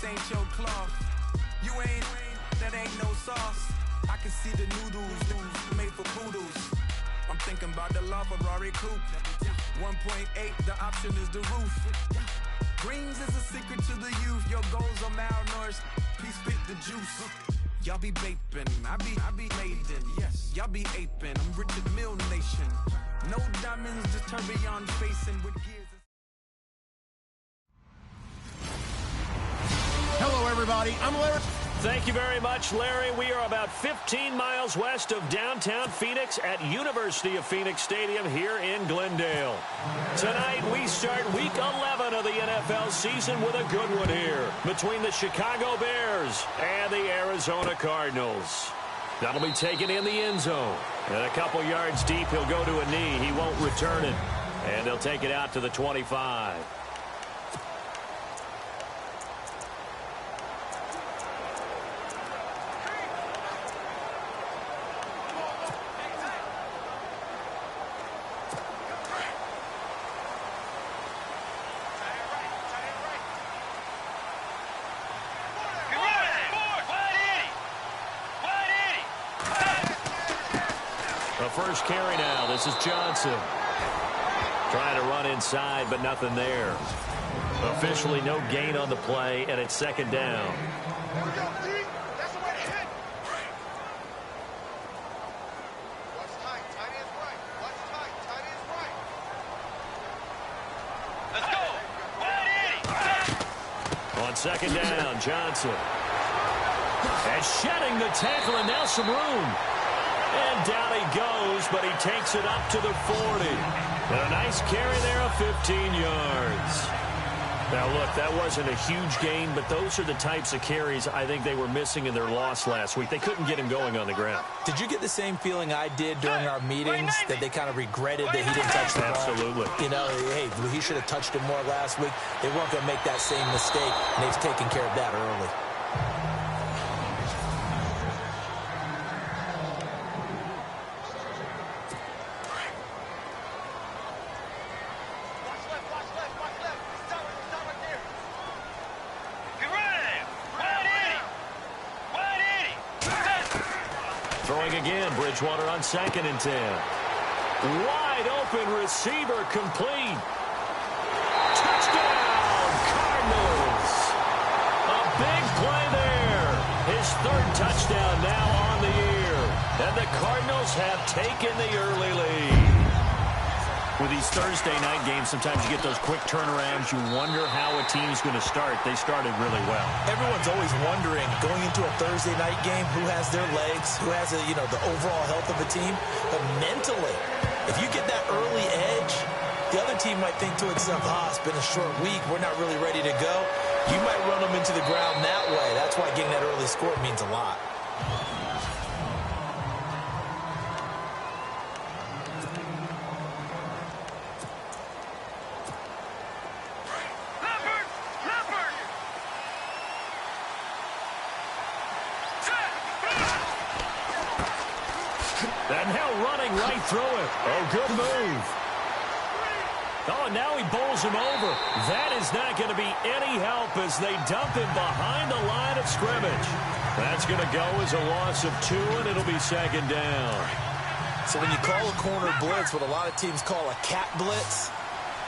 ain't your cloth. You ain't, that ain't no sauce. I can see the noodles made for poodles. I'm thinking about the LaFerrari coupe. 1.8, the option is the roof. Greens is a secret to the youth. Your goals are malnourished. Please spit the juice. Y'all be vaping, I be maiden. Yes, y'all be aping. I'm Richard Mill Nation. No diamonds, just tourbillon facing with gears. Hello, everybody. I'm Larry. Thank you very much, Larry. We are about 15 miles west of downtown Phoenix at University of Phoenix Stadium here in Glendale. Tonight, we start Week 11 of the NFL season with a good one here between the Chicago Bears and the Arizona Cardinals. That'll be taken in the end zone. And a couple yards deep, he'll go to a knee. He won't return it. And they'll take it out to the 25. First carry now. This is Johnson. Trying to run inside, but nothing there. Officially no gain on the play, and it's second down. On second down, Johnson. And shedding the tackle, and now some room. And down he goes, but he takes it up to the 40. And a nice carry there of 15 yards. Now, look, that wasn't a huge gain, but those are the types of carries I think they were missing in their loss last week. They couldn't get him going on the ground. Did you get the same feeling I did during our meetings, that they kind of regretted that he didn't touch the ball? Absolutely. You know, hey, he should have touched it more last week. They weren't going to make that same mistake, and they've taken care of that early. Throwing again, Bridgewater on 2nd and 10. Wide open receiver complete. Touchdown, Cardinals. A big play there. His 3rd touchdown now on the year. And the Cardinals have taken the early lead. With these Thursday night games, sometimes you get those quick turnarounds. You wonder how a team's going to start. They started really well. Everyone's always wondering, going into a Thursday night game, who has their legs, who has, the overall health of a team. But mentally, if you get that early edge, the other team might think to itself, it's been a short week. We're not really ready to go. You might run them into the ground that way. That's why getting that early score means a lot. And now running right through it. Oh, good move. Oh, and now he bowls him over. That is not going to be any help as they dump him behind the line of scrimmage. That's going to go as a loss of 2, and it'll be second down. So when you call a corner blitz, what a lot of teams call a cat blitz,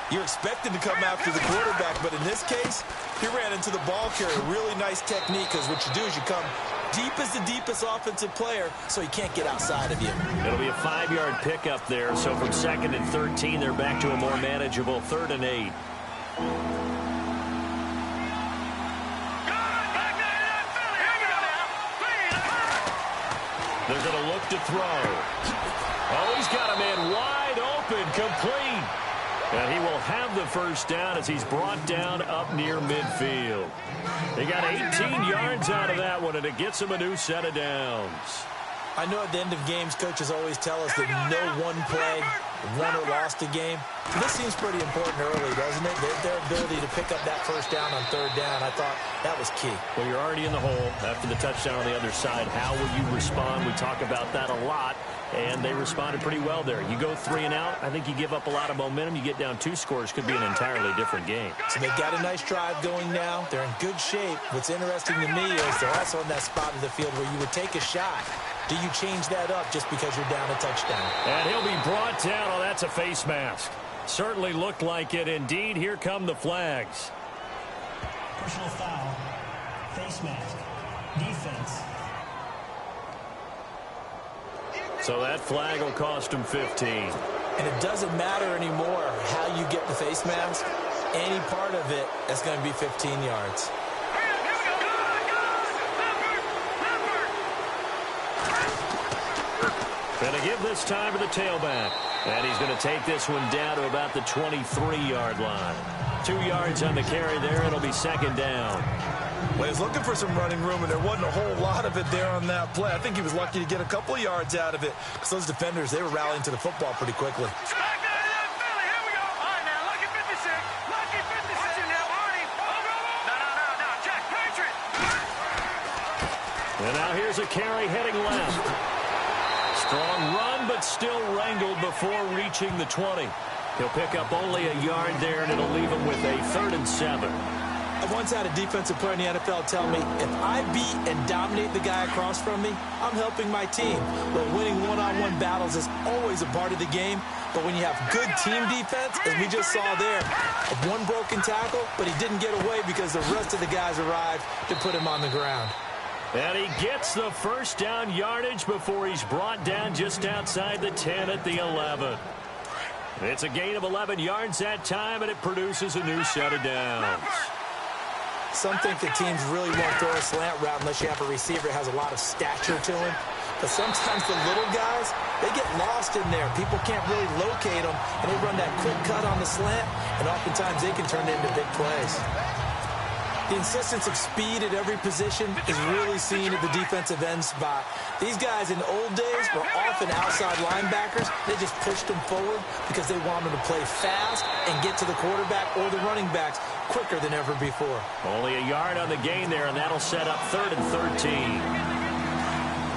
you're expected to come after the quarterback, but in this case, he ran into the ball carrier. Really nice technique, because what you do is you come deep as the deepest offensive player, so he can't get outside of you. It'll be a 5-yard pickup there, so from 2nd and 13, they're back to a more manageable 3rd and 8. They're going to look to throw. Oh, he's got a man wide open, complete. And he will have the first down as he's brought down up near midfield. They got 18 yards out of that one, and it gets him a new set of downs. I know at the end of games, coaches always tell us that no one play won or lost a game. This seems pretty important early, doesn't it? Their ability to pick up that first down on third down, I thought that was key. Well, you're already in the hole after the touchdown on the other side. How will you respond? We talk about that a lot, and they responded pretty well there. You go 3 and out, I think you give up a lot of momentum. You get down 2 scores, could be an entirely different game. So they've got a nice drive going now. They're in good shape. What's interesting to me is they're also in that spot of the field where you would take a shot. Do you change that up just because you're down a touchdown? And he'll be brought down. Oh, that's a face mask. Certainly looked like it. Indeed, here come the flags. Personal foul. Face mask. Defense. So that flag will cost him 15. And it doesn't matter anymore how you get the face mask. Any part of it is going to be 15 yards. Going to give this time to the tailback. And he's going to take this one down to about the 23-yard line. 2 yards on the carry there. It'll be second down. Well, he was looking for some running room, and there wasn't a whole lot of it there on that play. I think he was lucky to get a couple of yards out of it because those defenders, they were rallying to the football pretty quickly. And now here's a carry heading left. Strong run, but still wrangled before reaching the 20. He'll pick up only a yard there, and it'll leave him with a 3rd and 7. I once had a defensive player in the NFL tell me, if I beat and dominate the guy across from me, I'm helping my team. But winning one-on-one battles is always a part of the game. But when you have good team defense, as we just saw there, one broken tackle, but he didn't get away because the rest of the guys arrived to put him on the ground. And he gets the first down yardage before he's brought down just outside the 10 at the 11. It's a gain of 11 yards that time, and it produces a new set of downs. Some think the teams really won't throw a slant route unless you have a receiver that has a lot of stature to him. But sometimes the little guys, they get lost in there. People can't really locate them, and they run that quick cut on the slant, and oftentimes they can turn it into big plays. The insistence of speed at every position is really seen at the defensive end spot. These guys in the old days were often outside linebackers. They just pushed them forward because they wanted to play fast and get to the quarterback or the running backs quicker than ever before. Only a yard on the gain there, and that'll set up 3rd and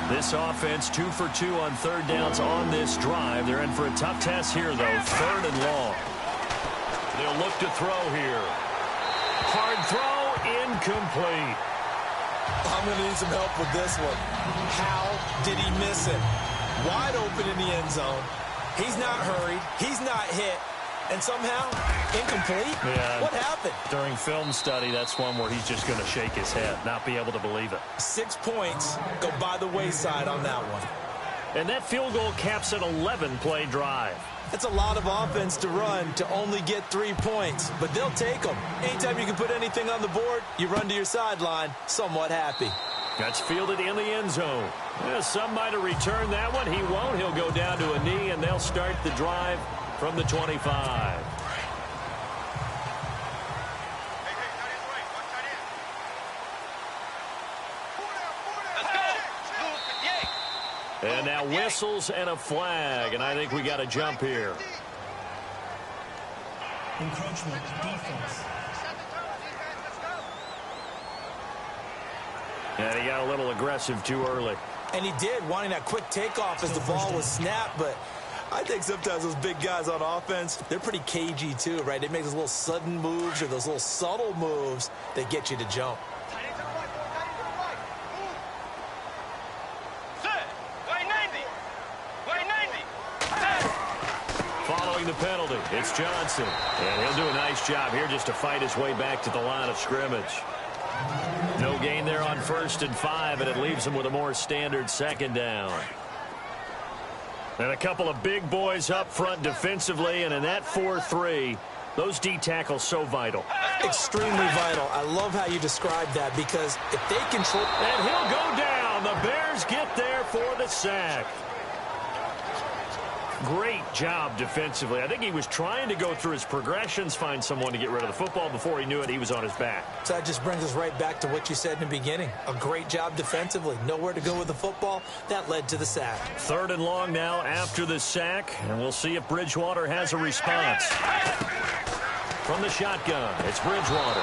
13. This offense 2 for 2 on 3rd downs on this drive. They're in for a tough test here, though. 3rd and long. They'll look to throw here. Hard throw. Incomplete. I'm going to need some help with this one. How did he miss it? Wide open in the end zone. He's not hurried. He's not hit. And somehow, incomplete? Yeah. What happened? During film study, that's one where he's just going to shake his head, not be able to believe it. 6 points go by the wayside on that one. And that field goal caps an 11-play drive. That's a lot of offense to run to only get 3 points, but they'll take them. Anytime you can put anything on the board, you run to your sideline somewhat happy. That's fielded in the end zone. Yeah, some might have returned that one. He won't. He'll go down to a knee, and they'll start the drive from the 25. And now whistles and a flag, and I think we got a jump here. Encroachment, defense. And he got a little aggressive too early. And he did, wanting that quick takeoff as the ball was snapped, but I think sometimes those big guys on offense, they're pretty cagey too, right? They make those little sudden moves or those little subtle moves that get you to jump. Following the penalty, it's Johnson. And he'll do a nice job here just to fight his way back to the line of scrimmage. No gain there on 1st and 5, and it leaves him with a more standard 2nd down. And a couple of big boys up front defensively, and in that 4-3, those D tackles so vital. Extremely vital. I love how you describe that because if they control... And he'll go down. The Bears get there for the sack. Great job defensively. I think he was trying to go through his progressions, find someone to get rid of the football. Before he knew it, he was on his back. So that just brings us right back to what you said in the beginning. A great job defensively. Nowhere to go with the football. That led to the sack. 3rd and long now after the sack, and we'll see if Bridgewater has a response. From the shotgun, it's Bridgewater,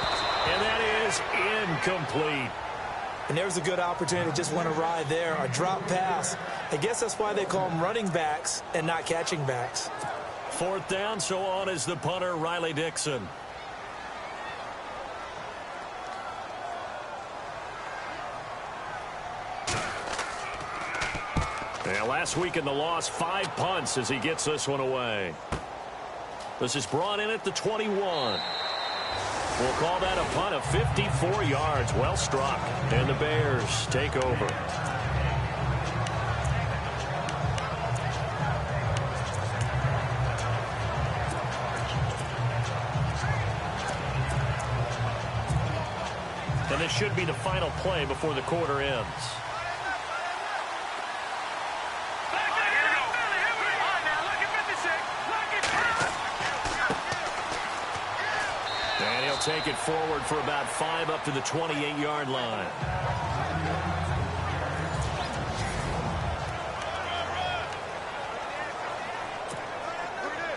and that is incomplete. And there's a good opportunity to just went awry there. A drop pass. I guess that's why they call them running backs and not catching backs. 4th down, so on is the punter, Riley Dixon. Yeah, last week in the loss, 5 punts as he gets this one away. This is brought in at the 21. We'll call that a punt of 54 yards. Well struck. And the Bears take over. And this should be the final play before the quarter ends. And he'll take it forward for about 5 up to the 28-yard line.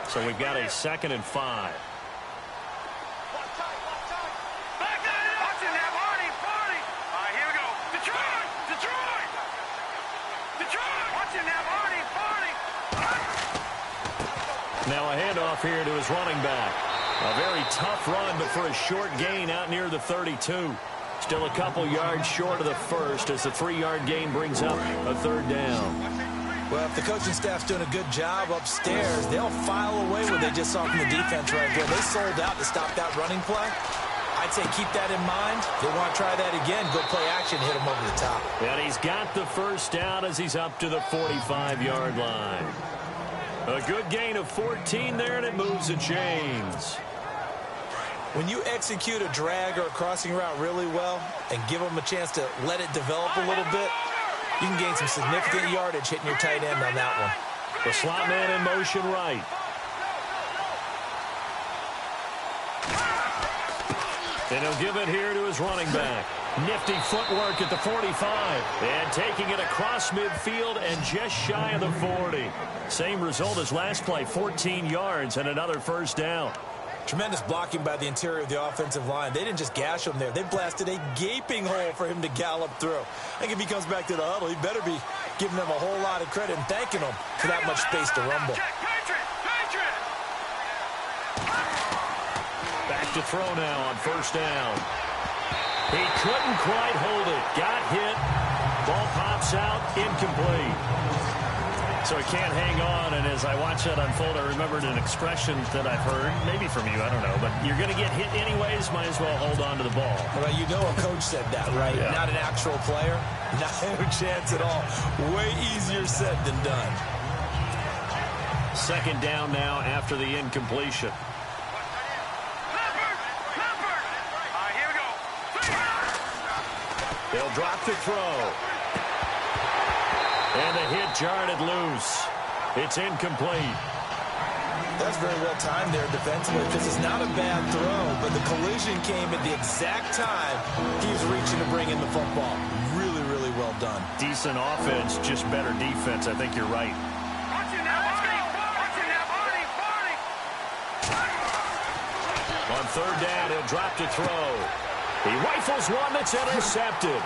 So we've got a 2nd and 5. Now a handoff here to his running back. A very tough run, but for a short gain out near the 32. Still a couple yards short of the first as the 3-yard gain brings up a 3rd down. Well, if the coaching staff's doing a good job upstairs, they'll file away what they just saw from the defense right there. They sold out to stop that running play. I'd say keep that in mind. If they want to try that again, go play action, hit him over the top. And he's got the 1st down as he's up to the 45-yard line. A good gain of 14 there, and it moves the chains. When you execute a drag or a crossing route really well and give them a chance to let it develop a little bit, you can gain some significant yardage hitting your tight end on that one. The slot man in motion right. And he'll give it here to his running back. Nifty footwork at the 45. And taking it across midfield and just shy of the 40. Same result as last play, 14 yards and another 1st down. Tremendous blocking by the interior of the offensive line. They didn't just gash him there. They blasted a gaping hole for him to gallop through. I think if he comes back to the huddle, he better be giving them a whole lot of credit and thanking them for that much space to rumble. Back to throw now on 1st down. He couldn't quite hold it. Got hit. Ball pops out. Incomplete. So he can't hang on, and as I watch that unfold, I remembered an expression that I've heard, maybe from you, I don't know, but you're going to get hit anyways, might as well hold on to the ball. Well, you know a coach said that, right? Yeah. Not an actual player. Not a chance at all. Way easier said than done. 2nd down now after the incompletion. They'll drop to throw. And the hit jarred it loose. It's incomplete. That's very well timed there defensively because it's not a bad throw, but the collision came at the exact time he was reaching to bring in the football. Really, really well done. Decent offense, just better defense. I think you're right. On 3rd down, he'll drop to throw. He rifles one that's intercepted.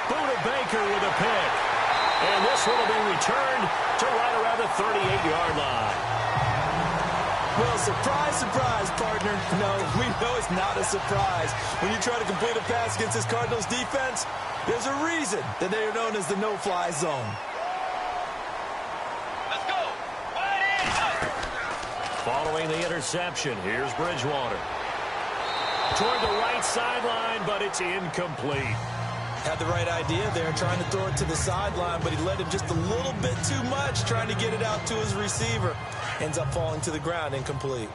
Buda Baker with a pick. And this one will be returned to right around the 38-yard line. Well, surprise, surprise, partner. No, we know it's not a surprise. When you try to complete a pass against this Cardinals defense, there's a reason that they are known as the no-fly zone. Let's go. Following the interception, here's Bridgewater. Toward the right sideline, but it's incomplete. Had the right idea there, trying to throw it to the sideline, but he led him just a little bit too much, trying to get it out to his receiver. Ends up falling to the ground, incomplete.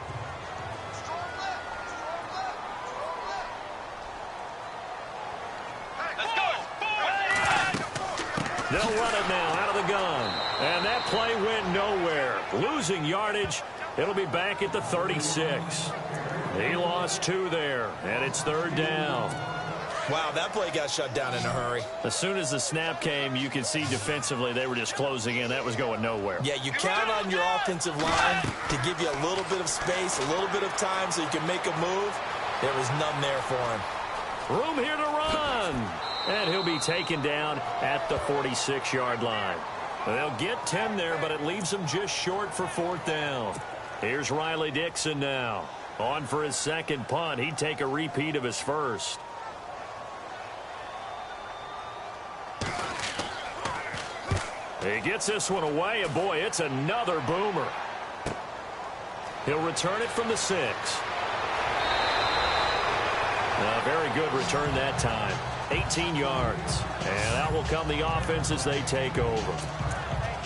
Let's go. They'll run it now out of the gun. And that play went nowhere. Losing yardage. It'll be back at the 36. He lost 2 there, and it's 3rd down. Wow, that play got shut down in a hurry. As soon as the snap came, you could see defensively they were just closing in. That was going nowhere. Yeah, you count on your offensive line to give you a little bit of space, a little bit of time so you can make a move. There was none there for him. Room here to run. And he'll be taken down at the 46-yard line. They'll get 10 there, but it leaves them just short for 4th down. Here's Riley Dixon now. On for his second punt. He'd take a repeat of his first. He gets this one away, and boy, it's another boomer. He'll return it from the 6. A very good return that time. 18 yards. And out will come the offense as they take over.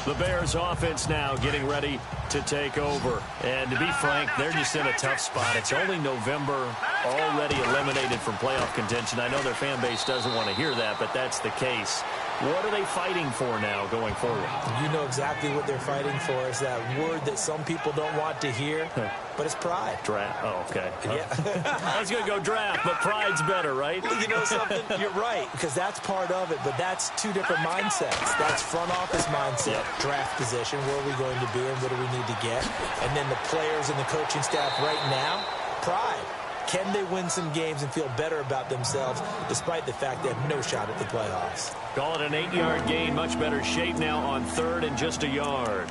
The Bears offense now getting ready to take over. And to be frank, they're just in a tough spot. It's only November, already eliminated from playoff contention. I know their fan base doesn't want to hear that, but that's the case. What are they fighting for now going forward? You know exactly what they're fighting for. Is that word that some people don't want to hear, but it's pride. Draft. Oh, okay. Yeah. I was going to go draft, but pride's better, right? Well, you know something? You're right, because that's part of it, but that's 2 different mindsets. That's front office mindset, draft position, where are we going to be and what do we need to get? And then the players and the coaching staff right now, pride. Can they win some games and feel better about themselves despite the fact they have no shot at the playoffs? Call it an 8-yard gain. Much better shape now on 3rd and just a yard.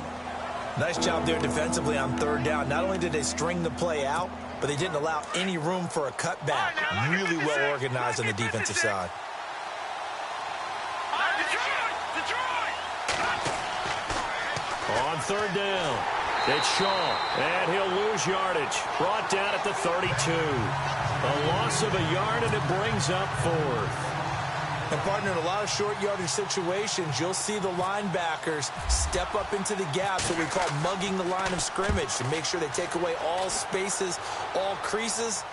Nice job there defensively on 3rd down. Not only did they string the play out, but they didn't allow any room for a cutback. Really well organized on the defensive side. On 3rd down, it's Shaw, and he'll lose yardage. Brought down at the 32. A loss of a yard, and it brings up 4th. And, partner, in a lot of short yardage situations, you'll see the linebackers step up into the gaps, what we call mugging the line of scrimmage, to make sure they take away all spaces, all creases.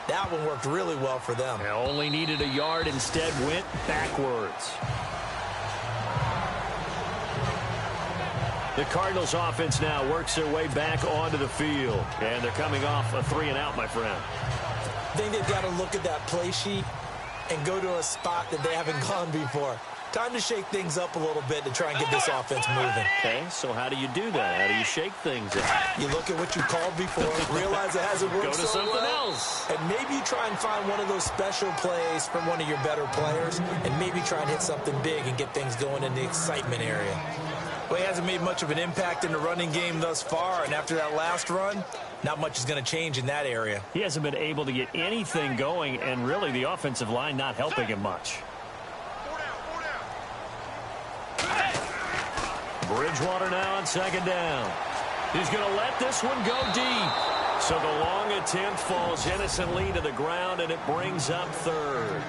That one worked really well for them. They only needed a yard, instead went backwards. The Cardinals offense now works their way back onto the field. And they're coming off a 3-and-out, my friend. I think they've got to look at that play sheet and go to a spot that they haven't gone before. Time to shake things up a little bit to try and get this offense moving. Okay, so how do you do that? How do you shake things up? You look at what you called before, realize it hasn't worked Go to so something well, else. and maybe you try and find one of those special plays from one of your better players, and maybe try and hit something big and get things going in the excitement area. Well, he hasn't made much of an impact in the running game thus far, and after that last run, not much is going to change in that area. He hasn't been able to get anything going, and really the offensive line not helping him much. Bridgewater now on 2nd down. He's going to let this one go deep. So the long attempt falls innocently to the ground, and it brings up 3rd.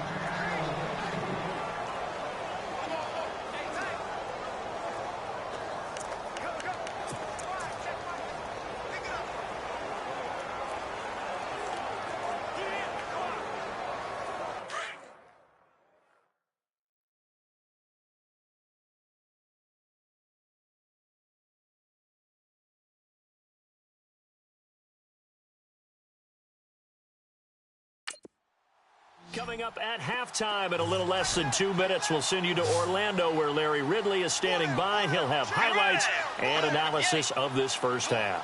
Coming up at halftime in a little less than 2 minutes, we'll send you to Orlando where Larry Ridley is standing by. He'll have highlights and analysis of this first half.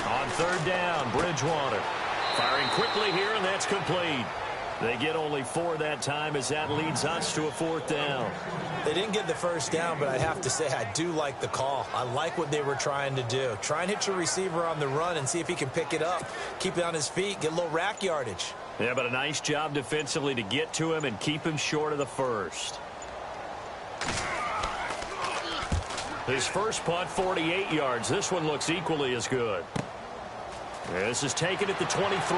On 3rd down, Bridgewater firing quickly here, and that's complete. They get only 4 that time as that leads us to a 4th down. They didn't get the first down, but I have to say I do like the call. I like what they were trying to do. Try and hit your receiver on the run and see if he can pick it up, keep it on his feet, get a little rack yardage. Yeah, but a nice job defensively to get to him and keep him short of the first. His first punt, 48 yards. This one looks equally as good. This is taken at the 23.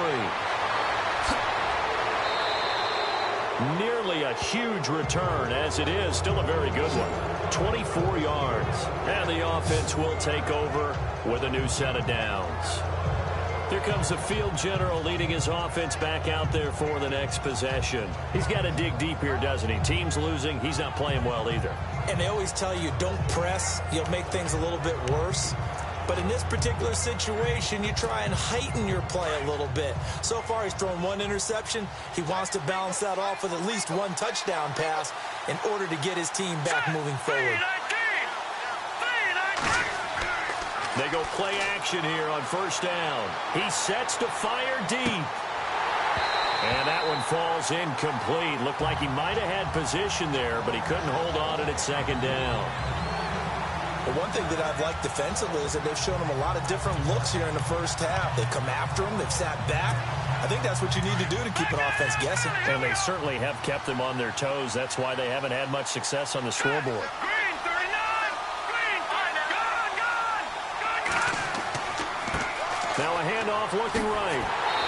Nearly a huge return, as it is still a very good one. 24 yards. And the offense will take over with a new set of downs. Here comes the field general leading his offense back out there for the next possession. He's got to dig deep here, doesn't he? Team's losing. He's not playing well either. And they always tell you, don't press. You'll make things a little bit worse. But in this particular situation, you try and heighten your play a little bit. So far, he's thrown one interception. He wants to balance that off with at least one touchdown pass in order to get his team back moving forward. They go play action here on first down. He sets to fire deep. And that one falls incomplete. Looked like he might have had position there, but he couldn't hold on at second down. The one thing that I've liked defensively is that they've shown him a lot of different looks here in the first half. They've come after him. They've sat back. I think that's what you need to do to keep an offense guessing. And they certainly have kept them on their toes. That's why they haven't had much success on the scoreboard. Now a handoff looking right.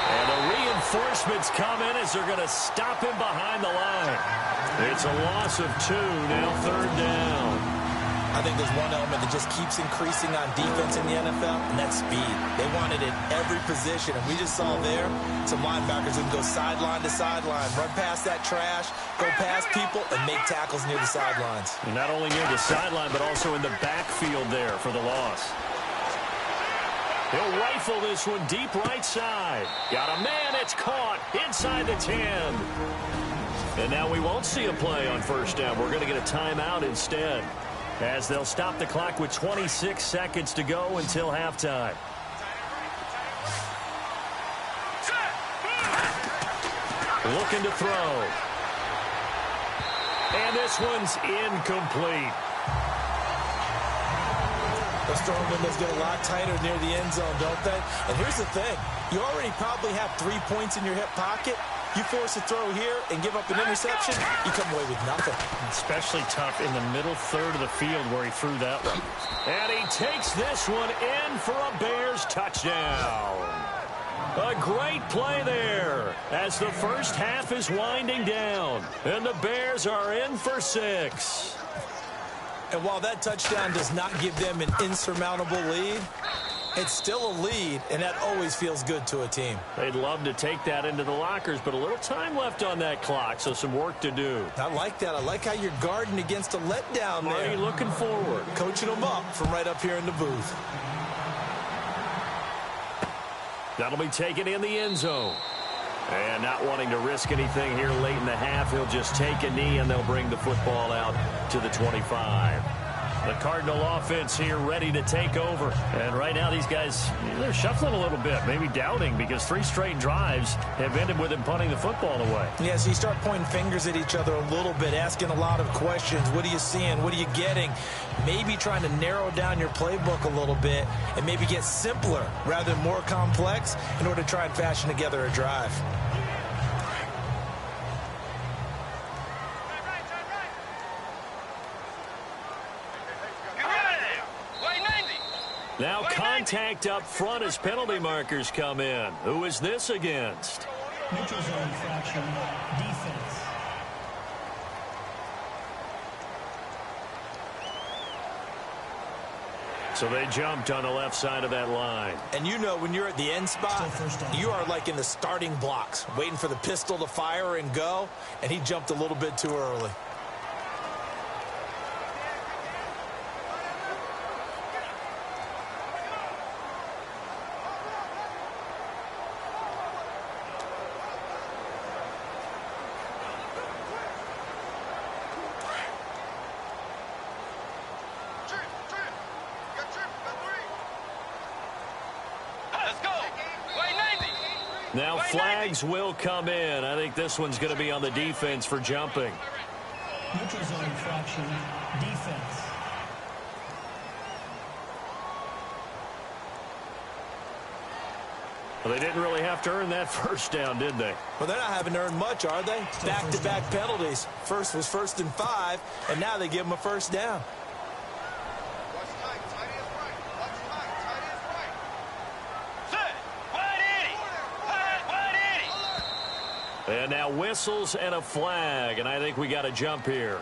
And the reinforcements come in as they're going to stop him behind the line. It's a loss of 2, now third down. I think there's one element that just keeps increasing on defense in the NFL, and that's speed. They want it at every position, and we just saw there some linebackers who can go sideline to sideline, run past that trash, go past people, and make tackles near the sidelines. And not only near the sideline, but also in the backfield there for the loss. He'll rifle this one deep right side. Got a man, it's caught inside the 10. And now we won't see a play on first down. We're going to get a timeout instead, as they'll stop the clock with 26 seconds to go until halftime. Looking to throw. And this one's incomplete. Those throwing windows get a lot tighter near the end zone, don't they? And here's the thing. You already probably have 3 points in your hip pocket. You force a throw here and give up an interception, you come away with nothing. Especially tough in the middle third of the field where he threw that one. And he takes this one in for a Bears touchdown. A great play there as the first half is winding down. And the Bears are in for 6. And while that touchdown does not give them an insurmountable lead, it's still a lead, and that always feels good to a team. They'd love to take that into the lockers, but a little time left on that clock, so some work to do. I like that. I like how you're guarding against a letdown there. Marty looking forward. Coaching them up from right up here in the booth. That'll be taken in the end zone. And not wanting to risk anything here late in the half, he'll just take a knee, and they'll bring the football out to the 25. The Cardinal offense here ready to take over. And right now these guys, they're shuffling a little bit, maybe doubting, because 3 straight drives have ended with him punting the football away. Yeah, so you start pointing fingers at each other a little bit, asking a lot of questions. What are you seeing? What are you getting? Maybe trying to narrow down your playbook a little bit and maybe get simpler rather than more complex in order to try and fashion together a drive. Now contact up front as penalty markers come in. Who is this against? Neutral zone infraction, defense. So they jumped on the left side of that line. And you know when you're at the end spot, you are like in the starting blocks, waiting for the pistol to fire and go, and he jumped a little bit too early. Now flags will come in. I think this one's going to be on the defense for jumping. Neutral zone infraction, defense. Well, they didn't really have to earn that first down, did they? Well, they're not having to earn much, are they? Back-to-back penalties. First was 1st and 5, and now they give them a first down. And now whistles and a flag, and I think we got a jump here.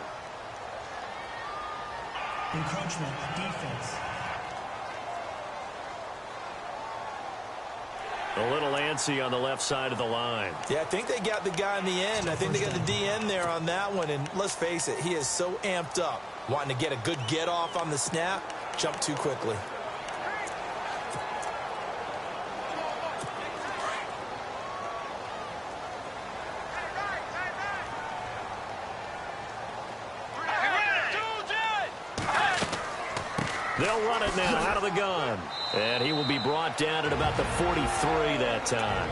Encroachment, defense. A little antsy on the left side of the line. Yeah, I think they got the guy in the end. I think they got the DN there on that one. And let's face it, he is so amped up, wanting to get a good get off on the snap, jump too quickly. They'll run it now out of the gun. And he will be brought down at about the 43 that time.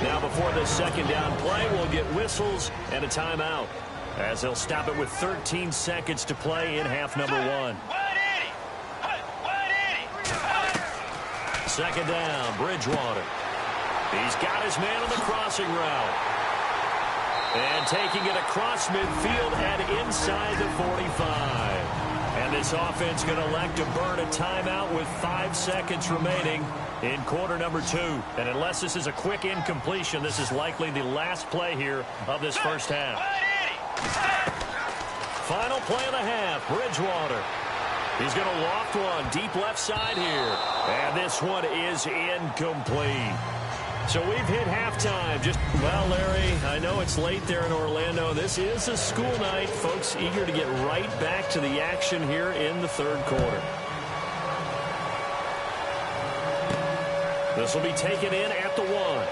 Now before this second down play, we'll get whistles and a timeout, as they'll stop it with 13 seconds to play in half number 1. Second down, Bridgewater. He's got his man on the crossing route. And taking it across midfield and inside the 45. And this offense going to elect to burn a timeout with 5 seconds remaining in quarter number 2. And unless this is a quick incompletion, this is likely the last play here of this first half. Final play of the half, Bridgewater. He's going to loft one deep left side here. And this one is incomplete. So we've hit halftime. Well, Larry, I know it's late there in Orlando. This is a school night. Folks eager to get right back to the action here in the third quarter. This will be taken in at the 1.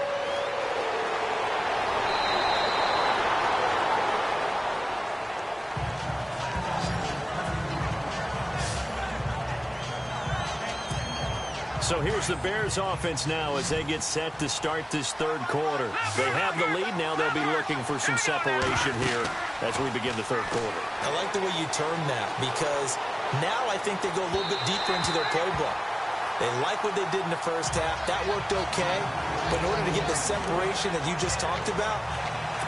So here's the Bears offense now as they get set to start this third quarter. They have the lead. Now they'll be looking for some separation here as we begin the third quarter. I like the way you term that, because now I think they go a little bit deeper into their playbook. They like what they did in the first half. That worked okay. But in order to get the separation that you just talked about,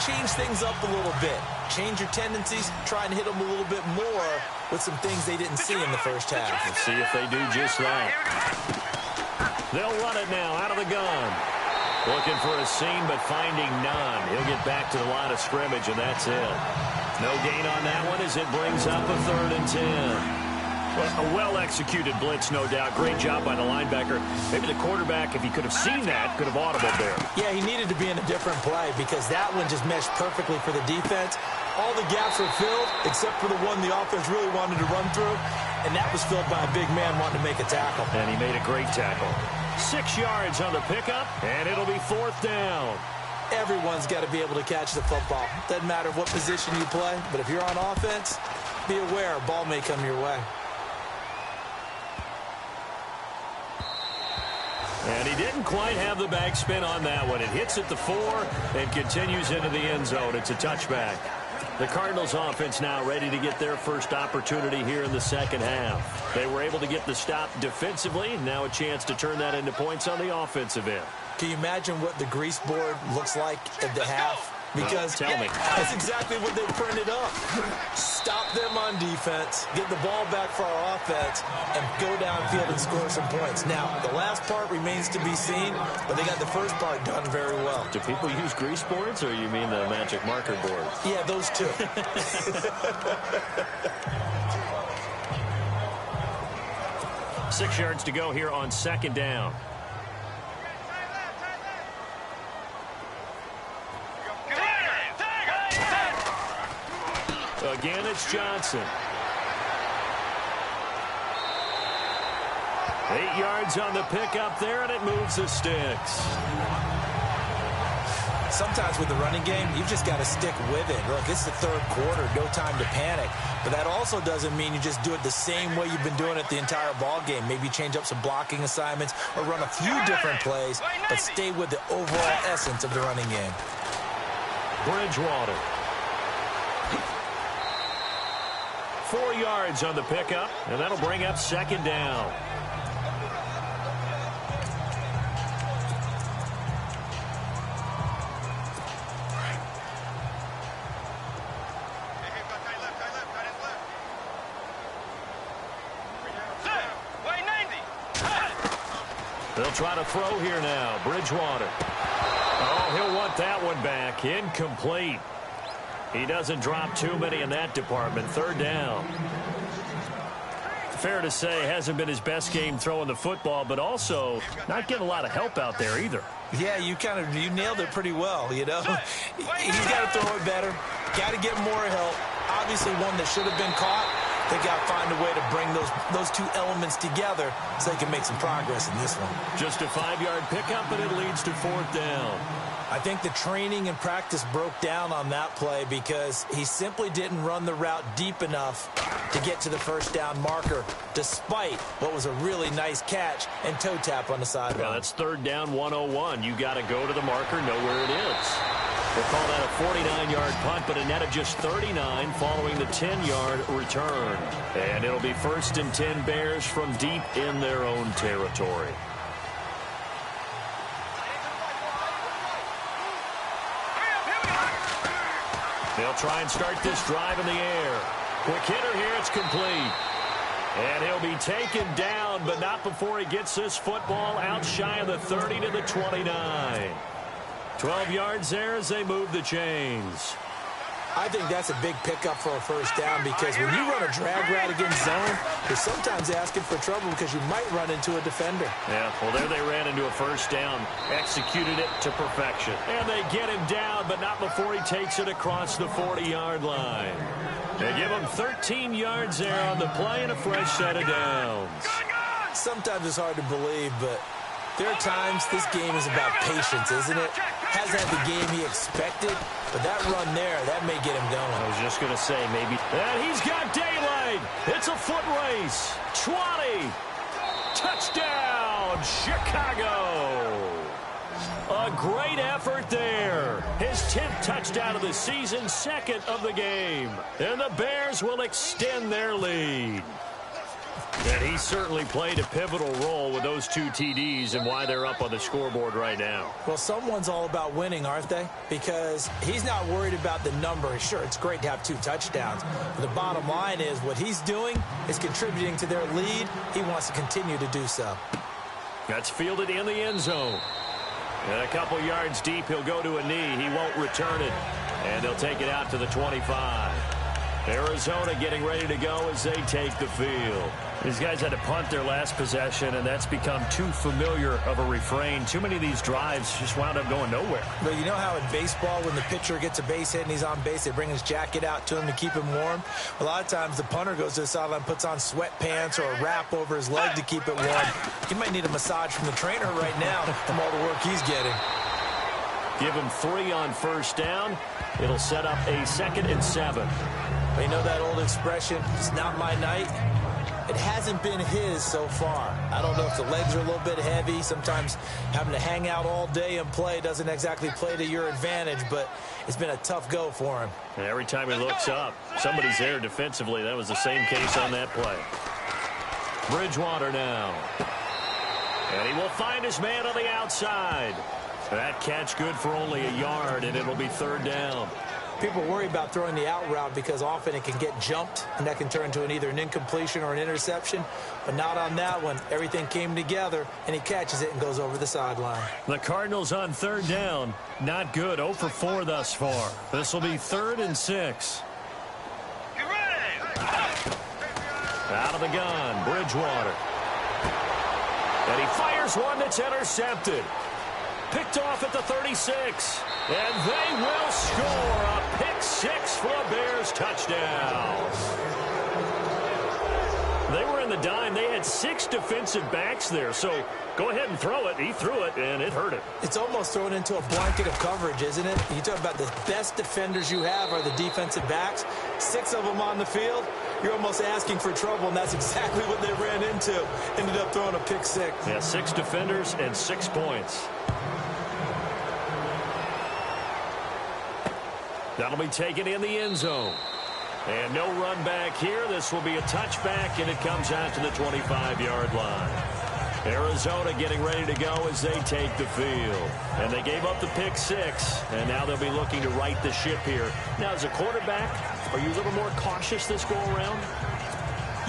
change things up a little bit. Change your tendencies. Try and hit them a little bit more with some things they didn't see in the first half. Let's see if they do just that. They'll run it now out of the gun. Looking for a seam, but finding none. He'll get back to the line of scrimmage, and that's it. No gain on that one as it brings up a 3rd and 10. Well, a well-executed blitz, no doubt. Great job by the linebacker. Maybe the quarterback, if he could have seen that, could have audibled there. Yeah, he needed to be in a different play because that one just meshed perfectly for the defense. All the gaps were filled except for the one the offense really wanted to run through, and that was filled by a big man wanting to make a tackle. And he made a great tackle. 6 yards on the pickup, and it'll be 4th down. Everyone's got to be able to catch the football. Doesn't matter what position you play, but if you're on offense, be aware a ball may come your way. And he didn't quite have the backspin on that one. It hits at the 4 and continues into the end zone. It's a touchback. The Cardinals offense now ready to get their first opportunity here in the second half. They were able to get the stop defensively. Now a chance to turn that into points on the offensive end. Can you imagine what the grease board looks like at the half? Because tell me. That's exactly what they printed up. Stop them on defense, get the ball back for our offense, and go downfield and score some points. Now, the last part remains to be seen, but they got the first part done very well. Do people use grease boards, or you mean the magic marker board? Yeah, those two. 6 yards to go here on second down. Again, it's Johnson. 8 yards on the pickup there, and it moves the sticks. Sometimes with the running game, you've just got to stick with it. Look, it's the third quarter, no time to panic. But that also doesn't mean you just do it the same way you've been doing it the entire ball game. Maybe change up some blocking assignments or run a few different plays, but stay with the overall essence of the running game. Bridgewater. 4 yards on the pickup, and that'll bring up second down. They'll try to throw here now. Bridgewater. Oh, he'll want that one back. Incomplete. He doesn't drop too many in that department. Third down. fair to say, hasn't been his best game throwing the football, but also not getting a lot of help out there either. Yeah, you nailed it pretty well, you know. He's got to throw it better, got to get more help. Obviously one that should have been caught. They got to find a way to bring those two elements together so they can make some progress in this one. Just a 5-yard pickup, and it leads to 4th down. I think the training and practice broke down on that play because he simply didn't run the route deep enough to get to the first down marker, despite what was a really nice catch and toe tap on the sideline. Yeah, that's 3rd down 101. You got to go to the marker, know where it is. We'll call that a 49-yard punt, but a net of just 39 following the 10-yard return. And it'll be 1st and 10 Bears from deep in their own territory. They'll try and start this drive in the air. Quick hitter here, it's complete. And he'll be taken down, but not before he gets this football out shy of the 30 to the 29. 12 yards there as they move the chains. I think that's a big pickup for a first down because when you run a drag route against zone, you're sometimes asking for trouble because you might run into a defender. Yeah, well, there they ran into a first down, executed it to perfection. And they get him down, but not before he takes it across the 40-yard line. They give him 13 yards there on the play and a fresh set of downs. Sometimes it's hard to believe, but there are times this game is about patience, isn't it? Hasn't had the game he expected, but that run there, that may get him going. I was just going to say, maybe. And he's got daylight. It's a foot race. 20. Touchdown, Chicago. A great effort there. His 10th touchdown of the season, 2nd of the game. And the Bears will extend their lead. And he certainly played a pivotal role with those 2 TDs and why they're up on the scoreboard right now. Well, someone's all about winning, aren't they? Because he's not worried about the number. Sure, it's great to have 2 touchdowns. But the bottom line is what he's doing is contributing to their lead. He wants to continue to do so. That's fielded in the end zone. And a couple yards deep, he'll go to a knee. He won't return it. And they'll take it out to the 25. Arizona getting ready to go as they take the field. These guys had to punt their last possession, and that's become too familiar of a refrain. Too many of these drives just wound up going nowhere. But you know how in baseball, when the pitcher gets a base hit and he's on base, they bring his jacket out to him to keep him warm? A lot of times the punter goes to the sideline, puts on sweatpants or a wrap over his leg to keep it warm. He might need a massage from the trainer right now from all the work he's getting. Give him 3 on first down. It'll set up a 2nd and 7. You know that old expression, it's not my night? It hasn't been his so far. I don't know if the legs are a little bit heavy. Sometimes having to hang out all day and play doesn't exactly play to your advantage, but it's been a tough go for him. And every time he looks up, somebody's there defensively. That was the same case on that play. Bridgewater now. And he will find his man on the outside. That catch good for only a yard, and it'll be 3rd down. People worry about throwing the out route because often it can get jumped, and that can turn into either an incompletion or an interception. But not on that one. Everything came together, and he catches it and goes over the sideline. The Cardinals on 3rd down. Not good. 0 for 4 thus far. This will be 3rd and 6. Out of the gun, Bridgewater. And he fires one that's intercepted. Picked off at the 36. And they will score a pick 6 for a Bears touchdown. They were in the dime. They had 6 defensive backs there. So go ahead and throw it. He threw it, and it hurt him. It's almost thrown into a blanket of coverage, isn't it? You talk about the best defenders you have are the defensive backs. 6 of them on the field. You're almost asking for trouble, and that's exactly what they ran into. Ended up throwing a pick 6. Yeah, 6 defenders and 6 points. That'll be taken in the end zone. And no run back here. This will be a touchback, and it comes out to the 25-yard line. Arizona getting ready to go as they take the field. And they gave up the pick 6, and now they'll be looking to right the ship here. Now, as a quarterback, are you a little more cautious this go-around?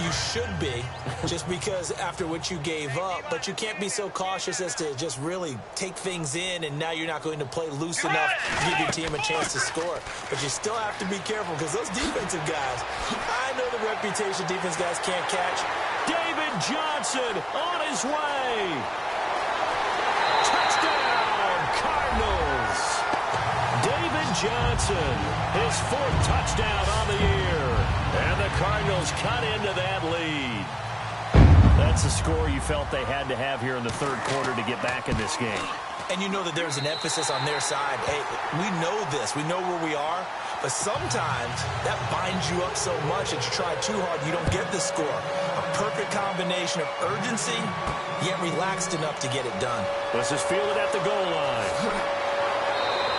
You should be, just because after what you gave up, but you can't be so cautious as to just really take things in, and now you're not going to play loose enough to give your team a chance to score. But you still have to be careful, because those defensive guys, I know the reputation defense guys can't catch. David Johnson on his way. Touchdown, Cardinals. David Johnson, his 4th touchdown on the year. And the Cardinals cut into that lead. That's a score you felt they had to have here in the 3rd quarter to get back in this game. And you know that there's an emphasis on their side. Hey, we know this. We know where we are. But sometimes that binds you up so much that you try too hard, you don't get the score. A perfect combination of urgency, yet relaxed enough to get it done. This is fielded at the goal line.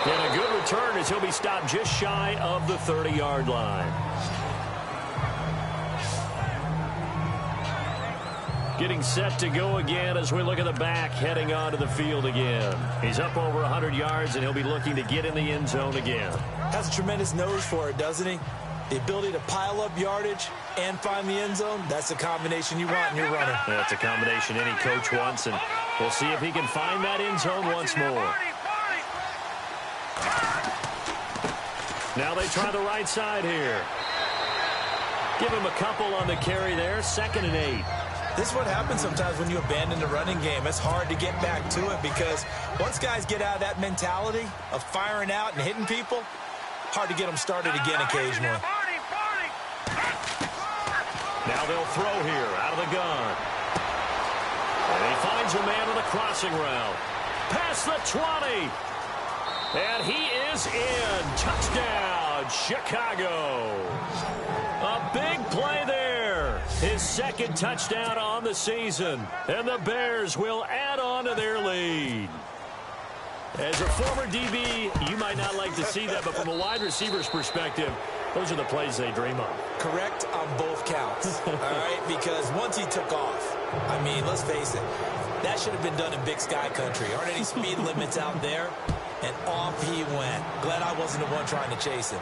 And a good return as he'll be stopped just shy of the 30-yard line. Getting set to go again as we look at the back heading onto the field again. He's up over 100 yards, and he'll be looking to get in the end zone again. Has a tremendous nose for it, doesn't he? The ability to pile up yardage and find the end zone, that's the combination you want in your runner. That's a combination any coach wants, and we'll see if he can find that end zone once more. Now they try the right side here. Give him a couple on the carry there, 2nd and 8. This is what happens sometimes when you abandon the running game. It's hard to get back to it because once guys get out of that mentality of firing out and hitting people, hard to get them started again occasionally. Now they'll throw here out of the gun. And he finds a man on the crossing route. Past the 20. And he is in. Touchdown, Chicago. A big play there. His 2nd touchdown on the season. And the Bears will add on to their lead. As a former DB, you might not like to see that, but from a wide receiver's perspective, those are the plays they dream of. Correct on both counts, all right? Because once he took off, I mean, let's face it, that should have been done in Big Sky country. Aren't any speed limits out there? And off he went. Glad I wasn't the one trying to chase him.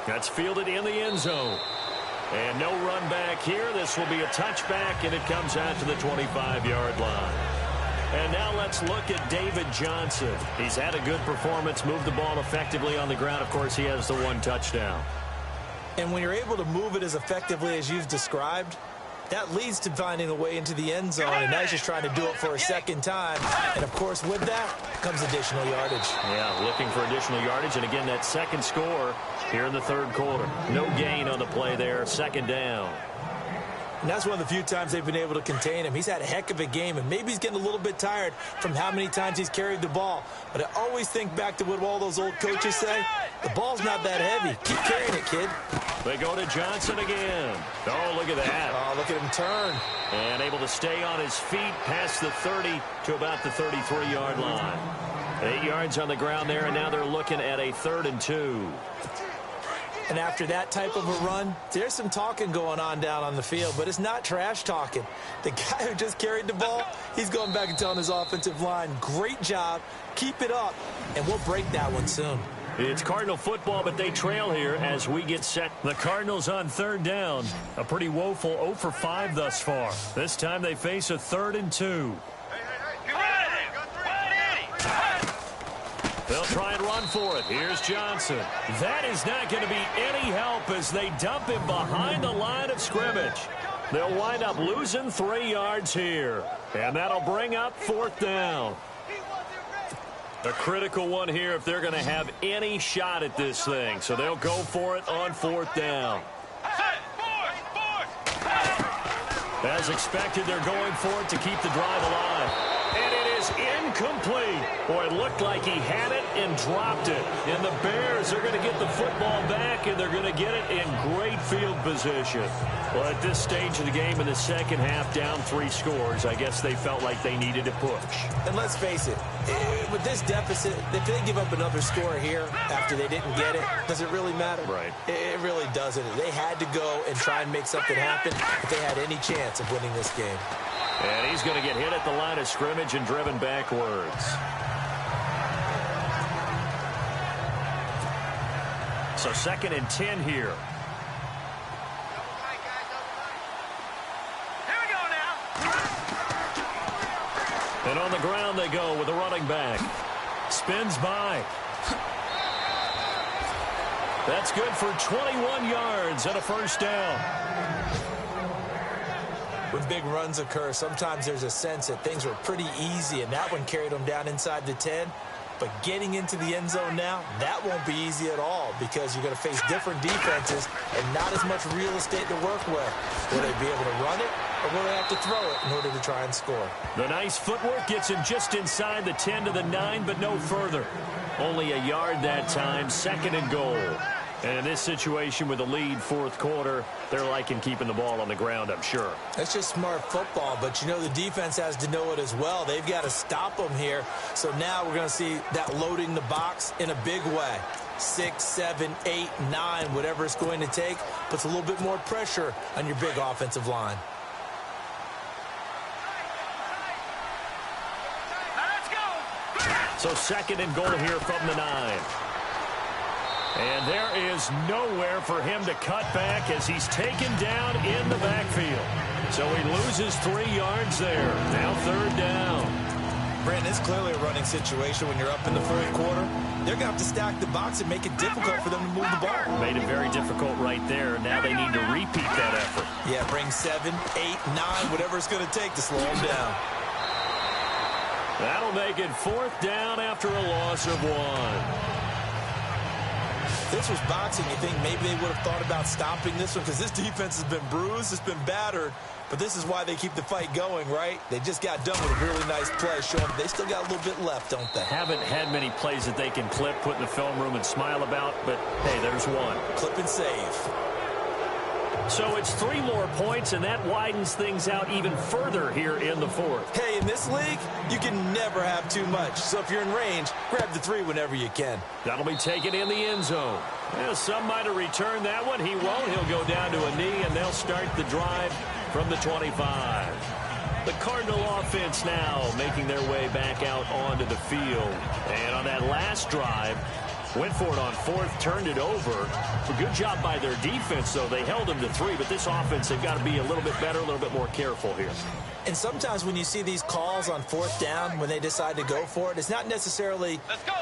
That's fielded in the end zone. And no run back here. This will be a touchback, and it comes out to the 25-yard line. And now let's look at David Johnson. He's had a good performance, moved the ball effectively on the ground. Of course, he has the 1 touchdown. And when you're able to move it as effectively as you've described, that leads to finding a way into the end zone, and now he's just trying to do it for a 2nd time. And, of course, with that comes additional yardage. Yeah, looking for additional yardage. And, again, that 2nd score here in the 3rd quarter. No gain on the play there, 2nd down. And that's one of the few times they've been able to contain him. He's had a heck of a game, and maybe he's getting a little bit tired from how many times he's carried the ball. But I always think back to what all those old coaches say. The ball's not that heavy. Keep carrying it, kid. They go to Johnson again. Oh, look at that. Oh, look at him turn. And able to stay on his feet past the 30 to about the 33-yard line. 8 yards on the ground there, and now they're looking at a 3rd and 2. And after that type of a run, there's some talking going on down on the field, but it's not trash talking. The guy who just carried the ball, he's going back and telling his offensive line, great job, keep it up, and we'll break that one soon. It's Cardinal football, but they trail here as we get set. The Cardinals on 3rd down. A pretty woeful 0 for 5 thus far. This time they face a 3rd and 2. They'll try and run for it. Here's Johnson. That is not going to be any help as they dump him behind the line of scrimmage. They'll wind up losing 3 yards here. And that'll bring up 4th down. A critical one here if they're going to have any shot at this thing. So they'll go for it on 4th down. As expected, they're going for it to keep the drive alive. And it is incomplete. Boy, it looked like he had it and dropped it. And the Bears are going to get the football back, and they're going to get it in great field position. Well, at this stage of the game in the 2nd half, down 3 scores, I guess they felt like they needed to push. And let's face it, with this deficit, if they give up another score here after they didn't get it, does it really matter? Right. It really doesn't. They had to go and try and make something happen if they had any chance of winning this game. And he's going to get hit at the line of scrimmage and driven backwards. So 2nd and 10 here. on the ground they go with the running back. Spins by. That's good for 21 yards and a first down. When big runs occur, sometimes there's a sense that things were pretty easy, and that one carried them down inside the 10. But getting into the end zone now, that won't be easy at all because you're going to face different defenses and not as much real estate to work with. Will they be able to run it, or will they have to throw it in order to try and score? The nice footwork gets him just inside the 10 to the 9, but no further. Only a yard that time, second and goal. And in this situation with a lead fourth quarter, they're liking keeping the ball on the ground, I'm sure. That's just smart football, but you know the defense has to know it as well. They've got to stop them here. So now we're going to see that loading the box in a big way. 6, 7, 8, 9, whatever it's going to take, puts a little bit more pressure on your big offensive line. So second and goal here from the 9. And there is nowhere for him to cut back as he's taken down in the backfield. So he loses 3 yards there. Now third down. Brandon, it's clearly a running situation when you're up in the fourth quarter. They're going to have to stack the box and make it difficult for them to move the ball. Made it very difficult right there. Now they need to repeat that effort. Yeah, bring 7, 8, 9, whatever it's going to take to slow them down. That'll make it fourth down after a loss of 1. If this was boxing, you think maybe they would have thought about stopping this one because this defense has been bruised, it's been battered, but this is why they keep the fight going, right? They just got done with a really nice play showing they still got a little bit left, don't they? Haven't had many plays that they can clip, put in the film room and smile about, but hey, there's one. Clip and save. So it's 3 more points, and that widens things out even further here in the fourth. Hey, in this league, you can never have too much. So if you're in range, grab the 3 whenever you can. That'll be taken in the end zone. Well, some might have returned that one. He won't. He'll go down to a knee, and they'll start the drive from the 25. The Cardinal offense now making their way back out onto the field. And on that last drive, went for it on fourth, turned it over. A good job by their defense, though. They held them to 3, but this offense, they've got to be a little bit better, a little bit more careful here. And sometimes when you see these calls on fourth down, when they decide to go for it, it's not necessarily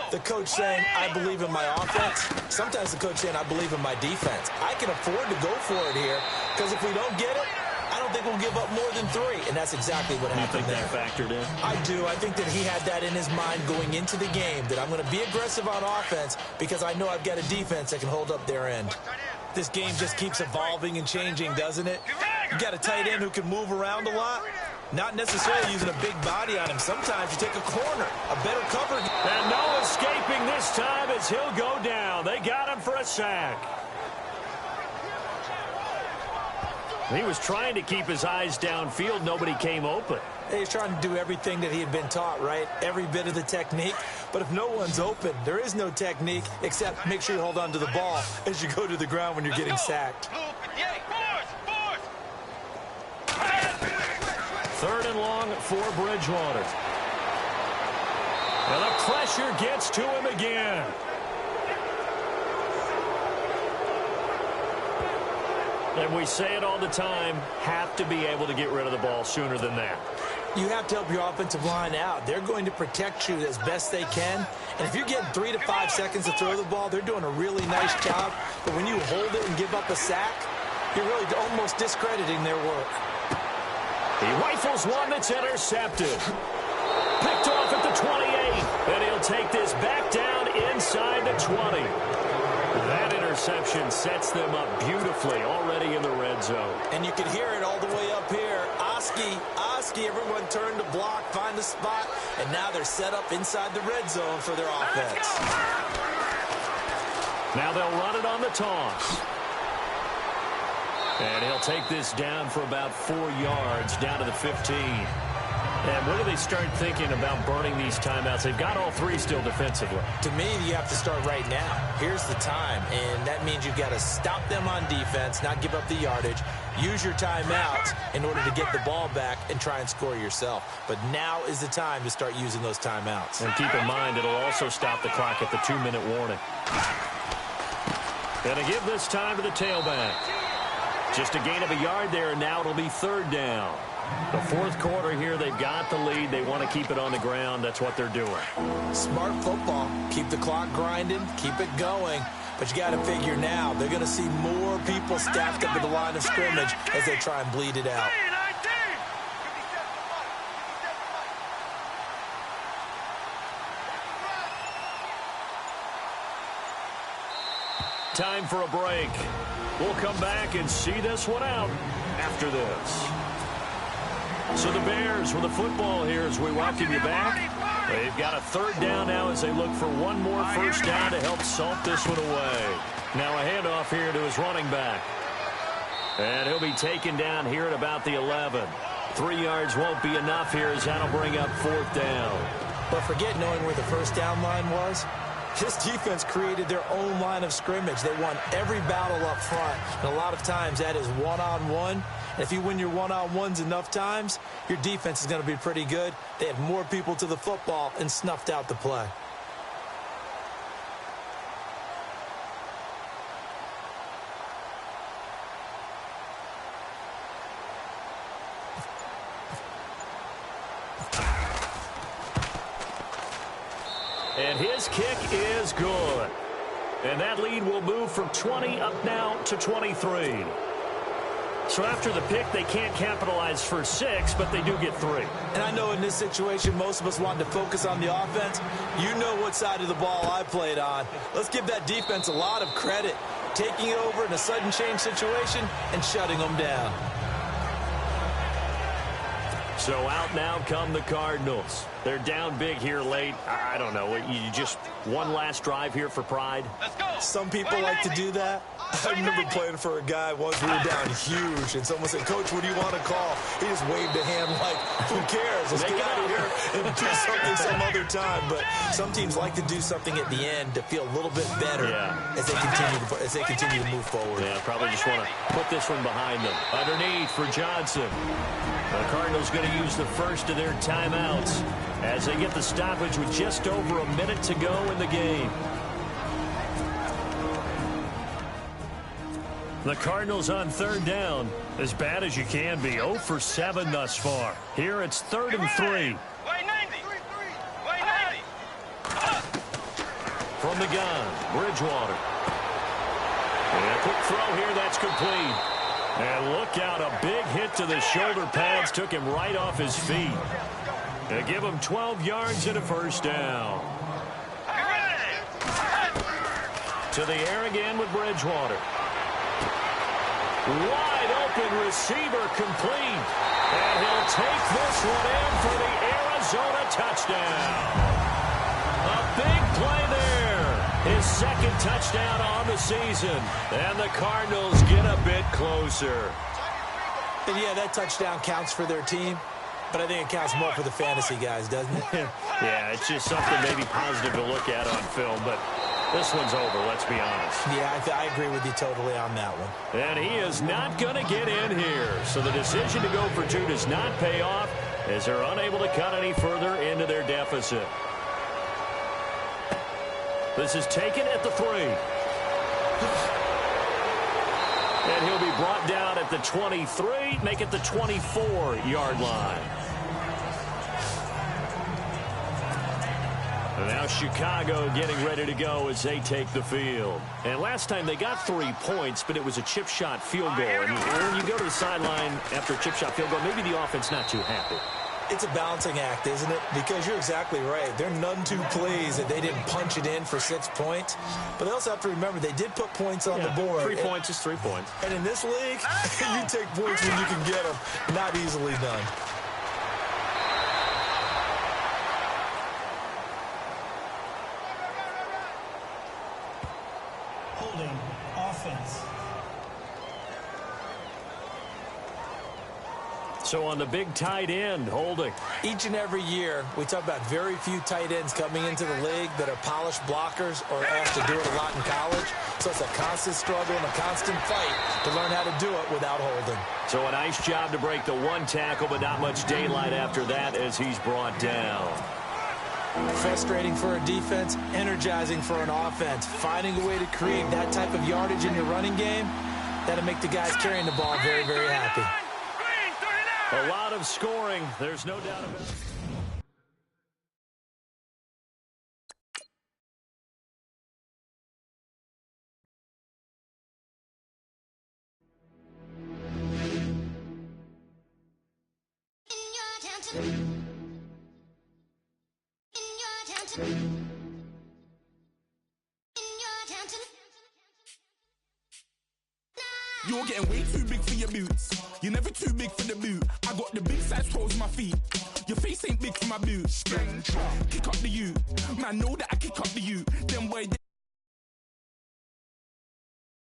the coach saying, I believe in my offense. Sometimes the coach saying, I believe in my defense. I can afford to go for it here because if we don't get it, I don't think we'll give up more than 3, and that's exactly what happened there. You think that factored in? I do. I think that he had that in his mind going into the game, that I'm going to be aggressive on offense because I know I've got a defense that can hold up their end. This game just keeps evolving and changing, doesn't it? You got a tight end who can move around a lot, not necessarily using a big body on him. Sometimes you take a corner, a better cover. And no escaping this time as he'll go down. They got him for a sack. He was trying to keep his eyes downfield. Nobody came open. He's trying to do everything that he had been taught, right? Every bit of the technique. But if no one's open, there is no technique except make sure you hold on to the ball as you go to the ground when you're getting sacked. Third and long for Bridgewater. And the pressure gets to him again. And we say it all the time, have to be able to get rid of the ball sooner than that. You have to help your offensive line out. They're going to protect you as best they can. And if you're getting 3 to 5 seconds to throw the ball, they're doing a really nice job. But when you hold it and give up a sack, you're really almost discrediting their work. He rifles one that's intercepted. Picked off at the 28. And he'll take this back down inside the 20. That interception sets them up beautifully already in the red zone. And you can hear it all the way up here. Oski, everyone turned to block, find a spot, and now they're set up inside the red zone for their offense. Now they'll run it on the toss. And he'll take this down for about 4 yards, down to the 15. And when do they start thinking about burning these timeouts? They've got all 3 still defensively. To me, you have to start right now. Here's the time, and that means you've got to stop them on defense, not give up the yardage. Use your timeouts in order to get the ball back and try and score yourself. But now is the time to start using those timeouts. And keep in mind, it'll also stop the clock at the 2-minute warning. Gonna give this time to the tailback. Just a gain of a yard there, and now it'll be third down. The fourth quarter here, they've got the lead. They want to keep it on the ground. That's what they're doing. Smart football. Keep the clock grinding. Keep it going. But you got to figure now, they're going to see more people stacked up at the line of scrimmage as they try and bleed it out. Time for a break. We'll come back and see this one out after this. So the Bears with the football here as we welcome you back. They've got a third down now as they look for one more first down to help salt this one away. Now a handoff here to his running back. And he'll be taken down here at about the 11. 3 yards won't be enough here as that'll bring up fourth down. But forget knowing where the first down line was. This defense created their own line of scrimmage. They won every battle up front. And a lot of times that is one-on-one. And if you win your one-on-ones enough times, your defense is going to be pretty good. They had more people to the football and snuffed out the play. And his kick is good. And that lead will move from 20 up now to 23. So after the pick, they can't capitalize for 6, but they do get 3. And I know in this situation, most of us wanted to focus on the offense. You know what side of the ball I played on. Let's give that defense a lot of credit, taking it over in a sudden change situation and shutting them down. So out now come the Cardinals. They're down big here late. I don't know. You just one last drive here for pride? Some people like to do that. I remember playing for a guy once we were down huge, and someone said, "Coach, what do you want to call?" He just waved a hand like, who cares? Let's get out of here and do something some other time. But some teams like to do something at the end to feel a little bit better as they continue to move forward. Yeah, probably just want to put this one behind them. Underneath for Johnson. The Cardinals going to use the first of their timeouts as they get the stoppage with just over a minute to go in the game. The Cardinals on third down, as bad as you can be, 0 for 7 thus far. Here it's 3rd and 3. From the gun, Bridgewater. And a quick throw here, that's complete. And look out, a big hit to the shoulder pads took him right off his feet. They give him 12 yards and a first down. To the air again with Bridgewater. Wide open receiver complete. And he'll take this one in for the Arizona touchdown. A big play there. His second touchdown on the season. And the Cardinals get a bit closer. And yeah, that touchdown counts for their team. But I think it counts more for the fantasy guys, doesn't it? Yeah, it's just something maybe positive to look at on film. But this one's over, let's be honest. Yeah, I agree with you totally on that one. And he is not going to get in here. So the decision to go for 2 does not pay off as they're unable to cut any further into their deficit. This is taken at the 3. And he'll be brought down at the 23, make it the 24-yard line. And now Chicago getting ready to go as they take the field. And last time they got 3 points, but it was a chip shot field goal. And when you go to the sideline after a chip shot field goal, maybe the offense not too happy. It's a balancing act, isn't it? Because you're exactly right. There are none two plays that they didn't punch it in for 6 points. But they also have to remember they did put points on the board. 3 points is 3 points. And in this league, you take points when you can get them. Not easily done. Holding offense. So on the big tight end, holding. Each and every year, we talk about very few tight ends coming into the league that are polished blockers or asked to do it a lot in college. So it's a constant struggle and a constant fight to learn how to do it without holding. So a nice job to break the 1 tackle, but not much daylight after that as he's brought down. Frustrating for a defense, energizing for an offense. Finding a way to create that type of yardage in your running game, that'll make the guys carrying the ball very, very happy. A lot of scoring. There's no doubt about it. You're getting way too big for your boots. You're never too big for the boot. I got the big size toes on my feet. Your face ain't big for my boots. Kick up the U. Man, know that I kick up the U. Them boy.